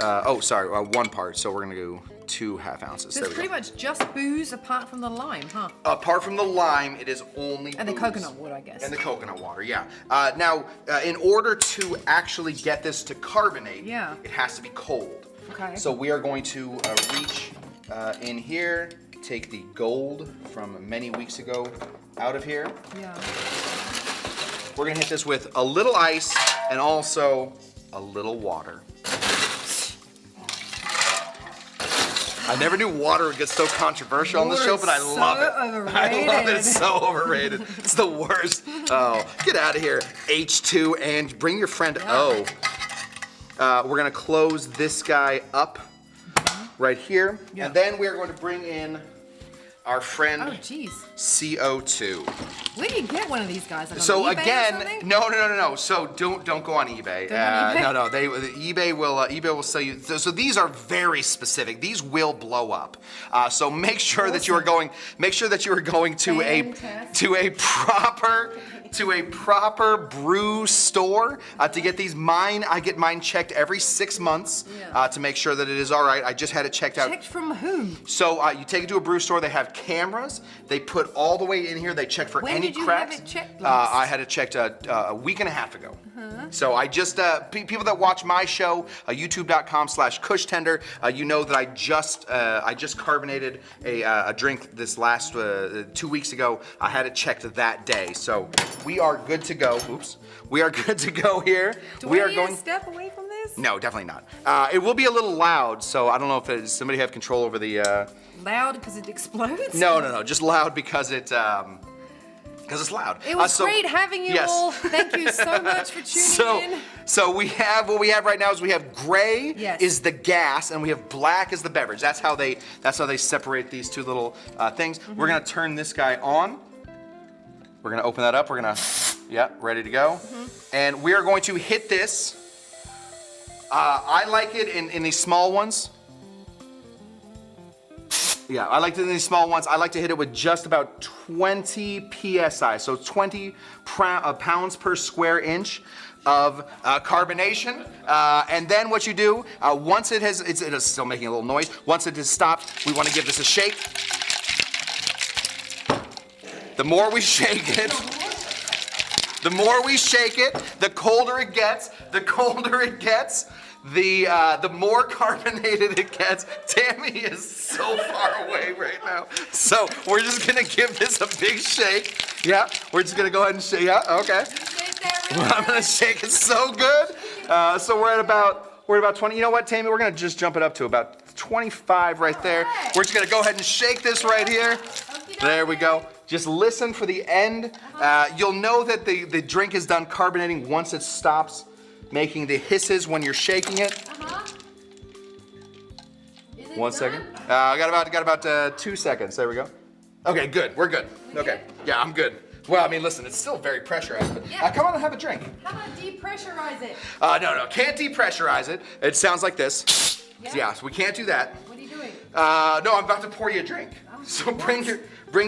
Oh, sorry, 1 part. So we're gonna do 2 half ounces. So There it's we pretty go. much just booze apart from the lime, huh? Apart from the lime, it is only And the booze. coconut water, I guess. And the coconut water, yeah. Now, in order to actually get this to carbonate, Yeah. it has to be cold. Okay. So we are going to reach in here, take the gold from many weeks ago out of here. Yeah. We're gonna hit this with a little ice and also a little water. I never knew water would get so controversial on the show, but I love it. Overrated. I love it. It's so overrated. It's the worst. Oh, get out of here. H2 and bring your friend O. We're gonna close this guy up right here. Yeah. And then we're going to bring in our friend Oh, jeez. CO2. Where do you get one of these guys? Like on So eBay or again, something? no. So don't go on eBay. Don't on eBay? No. eBay will sell you. So these are very specific. These will blow up. So make sure that you are going. Make sure that you are going to a proper brew store to get these. I get mine checked every 6 months to make sure that it is all right. I just had it checked out. Checked from whom? So you take it to a brew store. They have cameras. They put all the way in here. They check for When any did you cracks. have it checked last? I had it checked a week and a half ago. So I just people that watch my show, YouTube.com/CushTender, you know that I just carbonated a drink this last 2 weeks ago. I had it checked that day. So we are good to go. Oops. We are good to go here. Do we I are need going. to step away from this? No, definitely not. It will be a little loud, so I don't know if somebody have control over the. Loud because it explodes? No. Just loud because it's loud. It was great having you yes. all. Thank you so much for tuning in. So we have what we have right now is we have gray Yes. is the gas and we have black is the beverage. That's how they separate these two little things. We're gonna turn this guy on. We're gonna open that up. We're gonna ready to go. And we are going to hit this. I like it in these small ones. Yeah, I like it in these small ones. I like to hit it with just about 20 psi, so 20 pounds per square inch of carbonation. And then what you do, once it is still making a little noise, once it has stopped, we want to give this a shake. The more we shake it, the colder it gets, the more carbonated it gets. Tamee is so far away right now. So we're just gonna give this a big shake. Yeah, we're just gonna go ahead and shake. Yeah, okay. I'm gonna shake it so good. So we're at about 20. You know what, Tamee? We're gonna just jump it up to about 25 right there. We're just gonna go ahead and shake this right here. There we go. Just listen for the end. You'll know that the drink is done carbonating once it stops making the hisses when you're shaking it. Is it 1 second. I got about 2 seconds. There we go. Okay, good. We're good. Okay. Yeah, I'm good. Well, I mean, listen, it's still very pressurized, but come on and have a drink. How about depressurize it? No, can't depressurize it. It sounds like this. Yeah? So we can't do that. What are you doing? No, I'm about to pour you a drink. So bring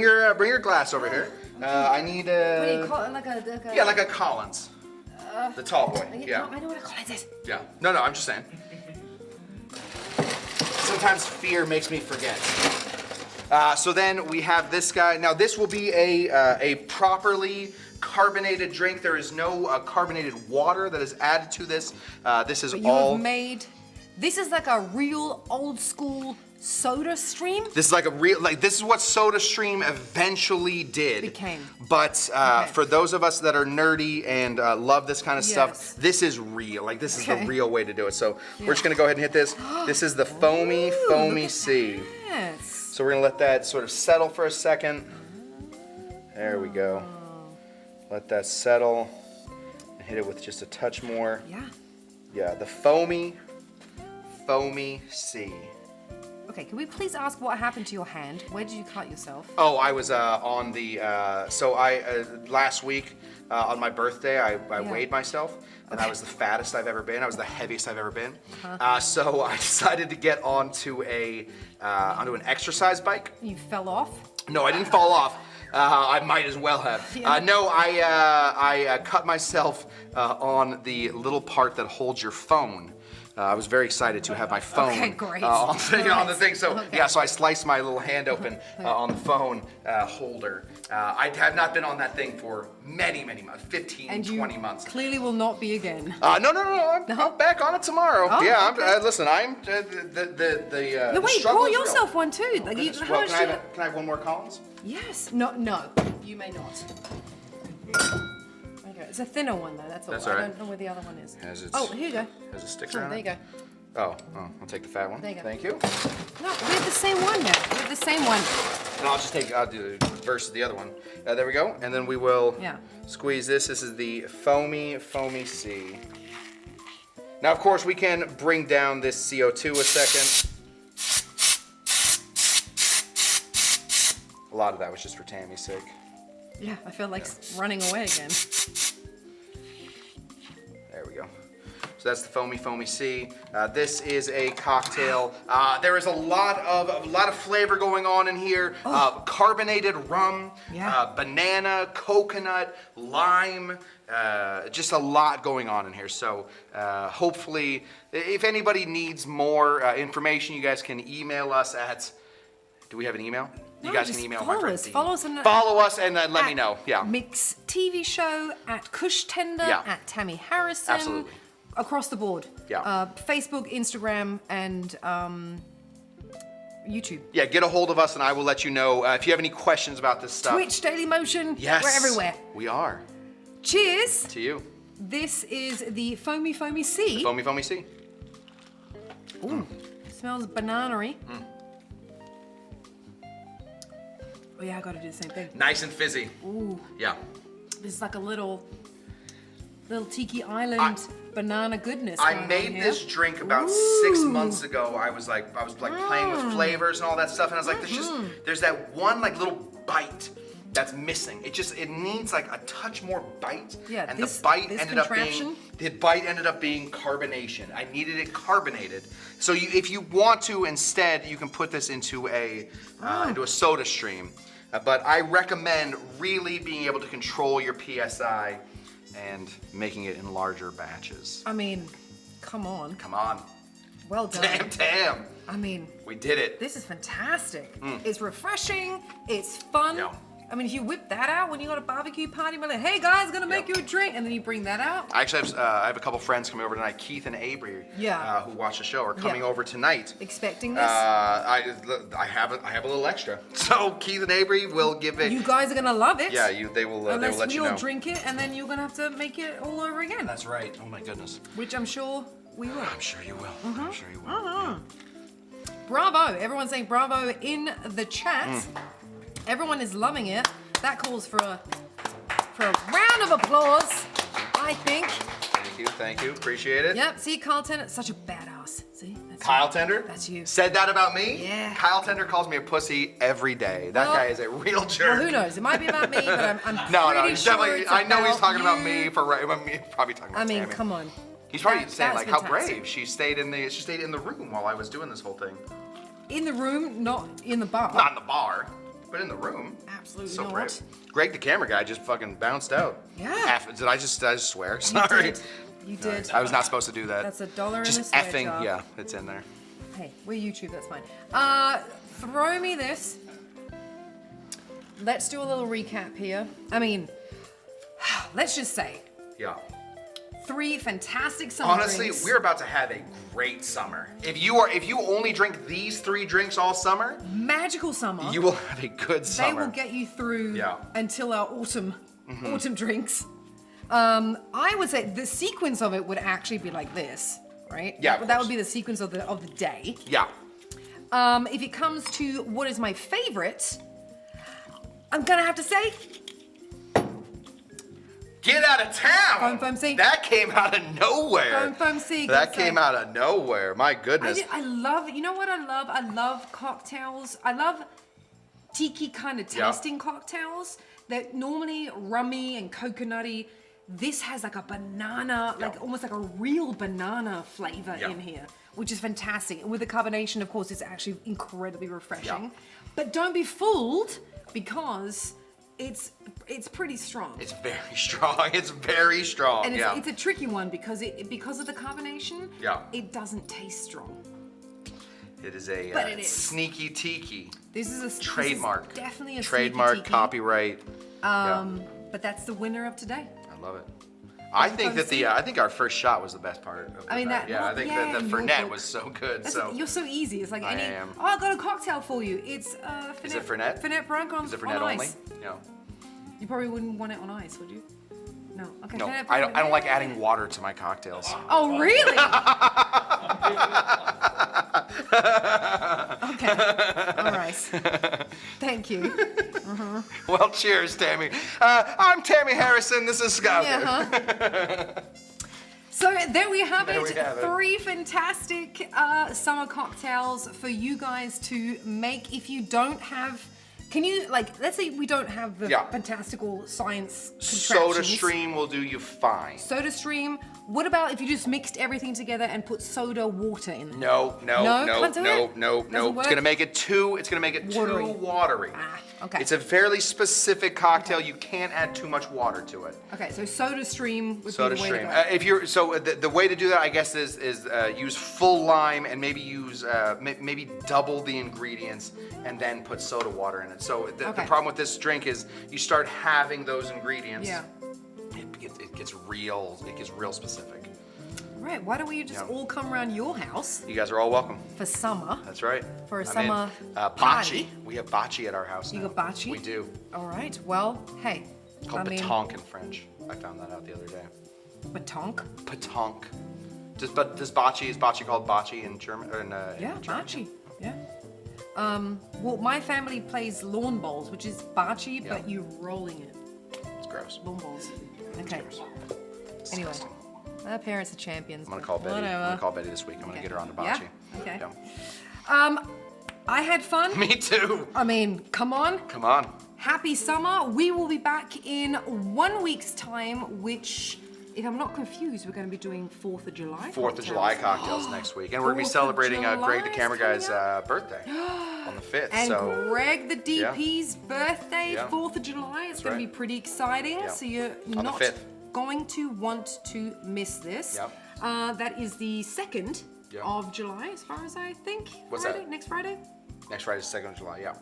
your glass over here. I need What do you call it? Like a like a Collins. The tall boy. Yeah. No, I know what a Collins is. Yeah. No, I'm just saying. Sometimes fear makes me forget. So then we have this guy. Now this will be a properly carbonated drink. There is no carbonated water that is added to this. This is all. This is like a real old school Soda Stream. This is like this is what Soda Stream eventually did. Became. But for those of us that are nerdy and love this kind of stuff, this is real. Like this is the real way to do it. So we're just gonna go ahead and hit this. This is the Foamy Foamy Sea. Yes. So we're gonna let that sort of settle for a second. There we go. Let that settle. And hit it with just a touch more. Yeah, the Foamy Foamy Sea. Okay, can we please ask what happened to your hand? Where did you cut yourself? Oh, I was on the, last week on my birthday, I weighed myself, and I was the fattest I've ever been. I was the heaviest I've ever been. So I decided to get onto an exercise bike. You fell off? No, I didn't fall off. I might as well have. Yeah. No, I cut myself on the little part that holds your phone. I was very excited to have my phone Okay, great. on the thing. So Okay. yeah, so I sliced my little hand open on the phone holder. I have not been on that thing for many months, 15, And you 20 months. clearly will not be again. No. I'm back on it tomorrow. Oh, yeah, okay. listen, I'm the No, wait, struggle pour is real. yourself one too. Like, you, Well, how can much I have one more Collins? Yes. No, you may not. Okay, it's a thinner one though. That's all. That's I all right. don't know where the other one is. Has its- Oh, here you go. Has a sticker Oh, on there it? you go. Oh, I'll take the fat one. There you go. Thank you. No, we have the same one now. We have the same one. And I'll do versus the other one. There we go. And then we will squeeze this. This is the Foamy Foamy Sea. Now, of course, we can bring down this CO2 a second. A lot of that was just for Tamee's sake. Yeah, I feel like running away again. There we go. So that's the Foamy Foamy Sea. This is a cocktail. There is a lot of flavor going on in here. Carbonated rum, banana, coconut, lime. Just a lot going on in here. So hopefully, if anybody needs more information, you guys can email us at. Do we have an email? You guys can email my friend Dean. Follow us and let me know. Yeah. Mix TV show at Cush Tender at Tamee Harrison. Absolutely. Across the board. Yeah. Facebook, Instagram, and YouTube. Yeah, get a hold of us and I will let you know if you have any questions about this stuff. Twitch, Daily Motion. Yes. We're everywhere. We are. Cheers. To you. This is the Foamy Foamy Sea. Foamy Foamy Sea. Ooh, smells banana-y. Oh yeah, I gotta do the same thing. Nice and fizzy. Ooh. Yeah. This is like a little Tiki Island banana goodness. I going on made here. this drink about 6 months ago. I was like playing with flavors and all that stuff, and I was like, there's that one like little bite that's missing. It needs like a touch more bite. Yeah, and this the bite ended up being carbonation. I needed it carbonated. So if you want to, instead, you can put this into a soda stream. But I recommend really being able to control your PSI and making it in larger batches. I mean, come on. Come on. Well done. Damn. I mean, We did it. this is fantastic. It's refreshing. It's fun. Yeah. I mean, if you whip that out when you got a barbecue party, be like, hey guys, gonna make you a drink, and then you bring that out. I actually I have a couple friends coming over tonight. Keith and Avery, who watch the show, are coming over tonight. Expecting this? I have a little extra. So Keith and Avery will give it. You guys are gonna love it. Yeah, they will Unless let we you all know. drink it, and then you're gonna have to make it all over again. That's right. Oh my goodness. Which I'm sure we will. I'm sure you will. I'm sure you will. Yeah. Bravo! Everyone's saying bravo in the chat. Everyone is loving it. That calls for a round of applause, I think. Thank you. Appreciate it. Yep. See, Kyle Tennant, such a badass. See, that's Kyle you. Tender? That's you. Said that about me? Yeah. Kyle Tender calls me a pussy every day. That guy is a real jerk. Well, who knows? It might be about me, but I'm No, pretty he's sure definitely. it's I know he's talking about you. me probably talking about I mean, Tamee. come on. He's probably That- saying that's like how fantastic. brave she stayed in the room while I was doing this whole thing. In the room, not in the bar. Not in the bar, but in the room. Absolutely So not. brave. Greg, the camera guy, just fucking bounced out. Yeah. Did I just swear? You Sorry. did. You did. I was not supposed to do that. That's $1 in Just a swear effing. jar. Yeah, it's in there. Hey, we're YouTube, that's fine. Throw me this. Let's do a little recap here. I mean, let's just say, Yeah. 3 fantastic summer Honestly, drinks. we're about to have a great summer. If you only drink these 3 drinks all summer, Magical summer. you will have a good They summer. will get you through Yeah. until our autumn drinks. I would say the sequence of it would actually be like this, right? Yeah, of That course. would be the sequence of the day. Yeah. If it comes to what is my favorite, I'm gonna have to say Get out of town! Foam Foam Sea. That came out of nowhere. Foam Foam Sea, good That say. came out of nowhere. My goodness. I love, you know what I love? I love cocktails. I love tiki kind of tasting cocktails that normally rummy and coconutty. This has like a banana, like almost like a real banana flavor in here, which is fantastic. And with the carbonation, of course, it's actually incredibly refreshing. Yeah. But don't be fooled because it's pretty strong. It's very strong. It's very strong. And yeah. it's a tricky one because because of the carbonation. Yeah. It doesn't taste strong. It is a But it is. sneaky tiki. This is a Trademark. This is definitely a trademark, sneaky tiki. copyright. But that's the winner of today. I love it. I think that I think our first shot was the best part. Of the I mean, night. that- I think yeah, that the your Fernet book. was so good. That's- You're so easy. It's like I any. am. Oh, I got a cocktail for you. It's Fernet. Is it Fernet? Fernet Branc on, Is it on Fernet only? ice. Yeah. You probably wouldn't want it on ice, would you? No. Okay. No, Fernet I Branc- don't like adding water to my cocktails. Oh, really? Okay. All right. Thank you. Well, cheers, Tamee. I'm Tamee Harrison. This is Scott. Yeah. So there we have There it. we have it. 3 fantastic summer cocktails for you guys to make. If you don't have, can you, like, let's say we don't have the Yeah. fantastical science Soda contraptions. Stream will do you fine. Soda Stream. What about if you just mixed everything together and put soda water in it? No, No? Can't do it? no. Doesn't work? It's gonna make it too Watery. watery. Ah, okay. It's a fairly specific cocktail. You can't add too much water to it. Okay, so Soda Stream would Soda be the way Stream. to go. If you're the way to do that, I guess, is use full lime and maybe use maybe double the ingredients and then put soda water in it. So the Okay. problem with this drink is you start having those ingredients. Yeah. It gets real. It gets real specific. Right, why don't we just Yeah. all come around your house You guys are all welcome. for summer? That's right. For a I'm in. summer Bocce. party. We have bocce at our house. You now. got bocce? We do. All right, well, hey. It's called pétanque in French. I found that out the other day. Pétanque? Pétanque. Is bocce called bocce in German? Or in, Yeah, in German? bocce. Yeah. Well, my family plays lawn bowls, which is bocce, Yeah. but you're rolling it. It's gross. Lawn bowls. Okay. Gross. Anyway, Disgusting. our parents are champions. I'm gonna but call Betty. I'm Whatever. gonna call Betty this week. I'm gonna Okay. get her on to Yeah? bocce. Okay. Yeah. I had fun. Me too. I mean, come on. Come on. Happy summer. We will be back in 1 week's time, which, if I'm not confused, we're going to be doing 4th of July. 4th of July cocktails next week, and we're gonna be 4th of celebrating July Greg the is Camera Guy's coming birthday on the 5th. And so Greg the DP's birthday, Yeah. 4th of July. It's going right. to be pretty exciting. Yeah. So you're the not 5th. going to want to miss this. Yep. That is the 2nd Yeah. of July, as far as I think. What's Friday? that? Next Friday? next Friday is 2nd of July. Yeah.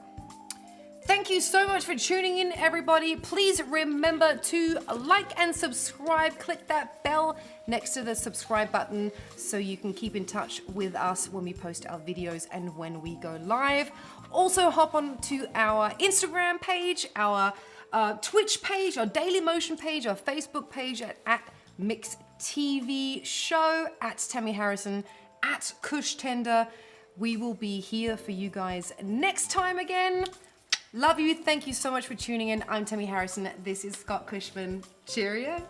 Thank you so much for tuning in, everybody. Please remember to like and subscribe. Click that bell next to the subscribe button so you can keep in touch with us when we post our videos and when we go live. Also, hop on to our Instagram page, our Twitch page, our Daily Motion page, our Facebook page at Mix TV Show, at Tamee Harrison, at Cush Tender. We will be here for you guys next time again. Love you. Thank you so much for tuning in. I'm Tamee Harrison. This is Scott Cushman. Cheerio.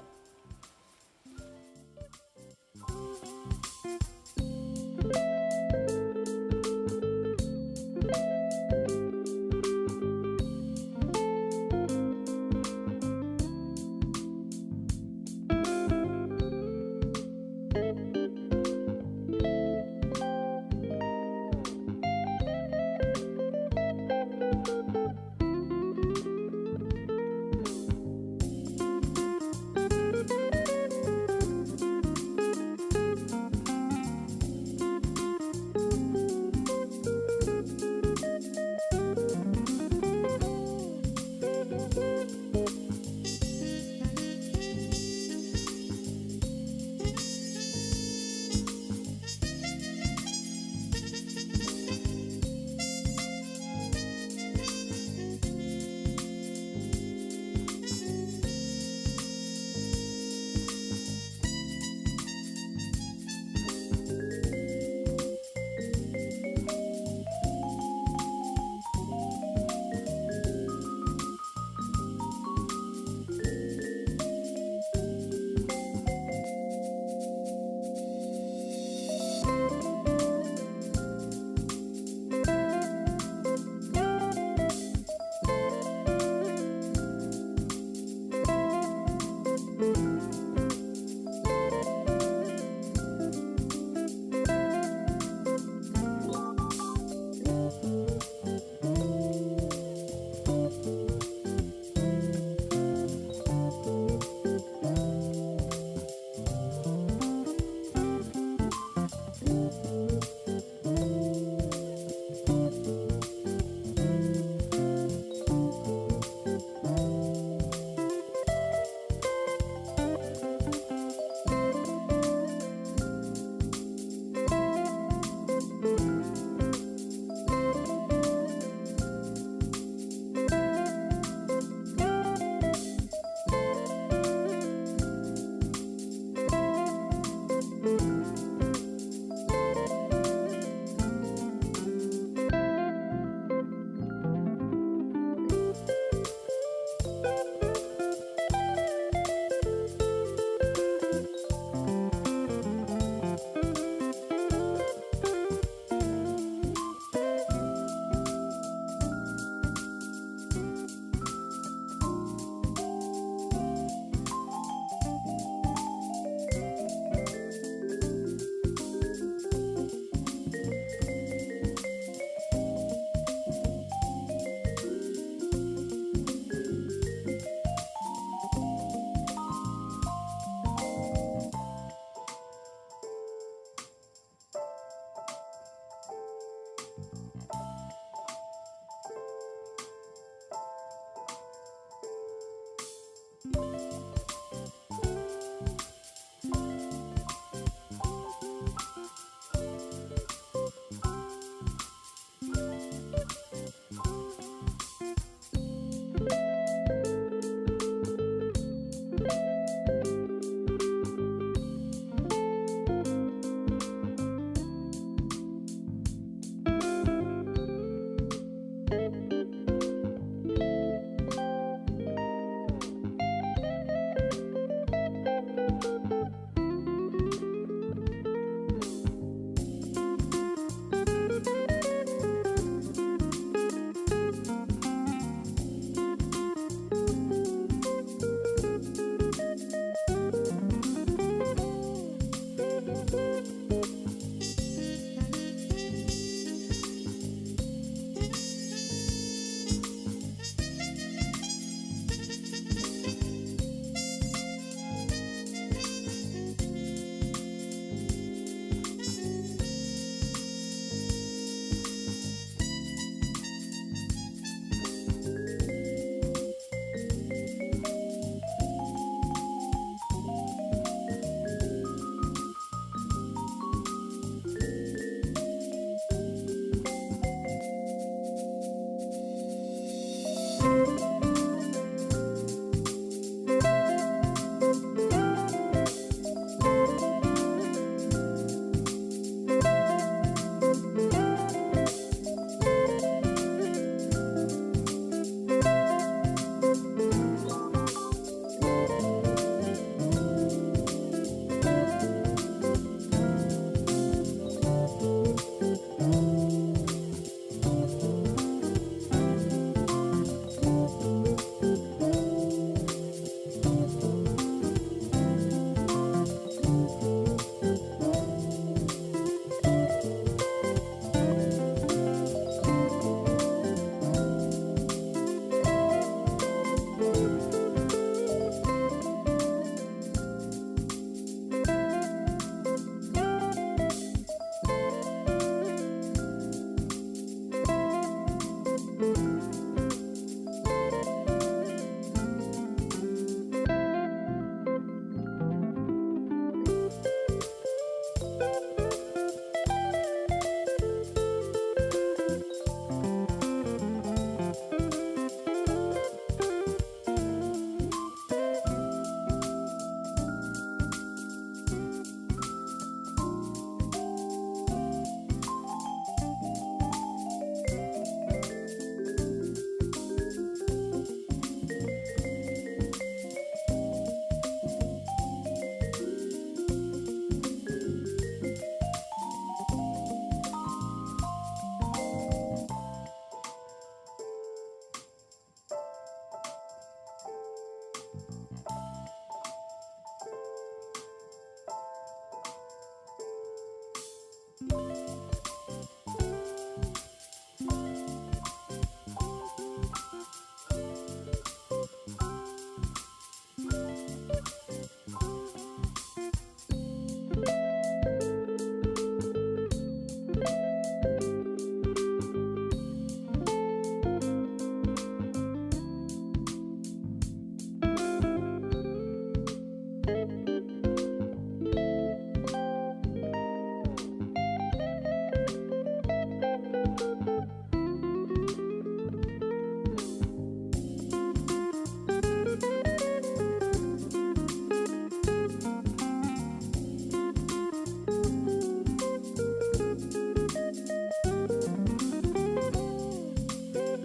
Cheers.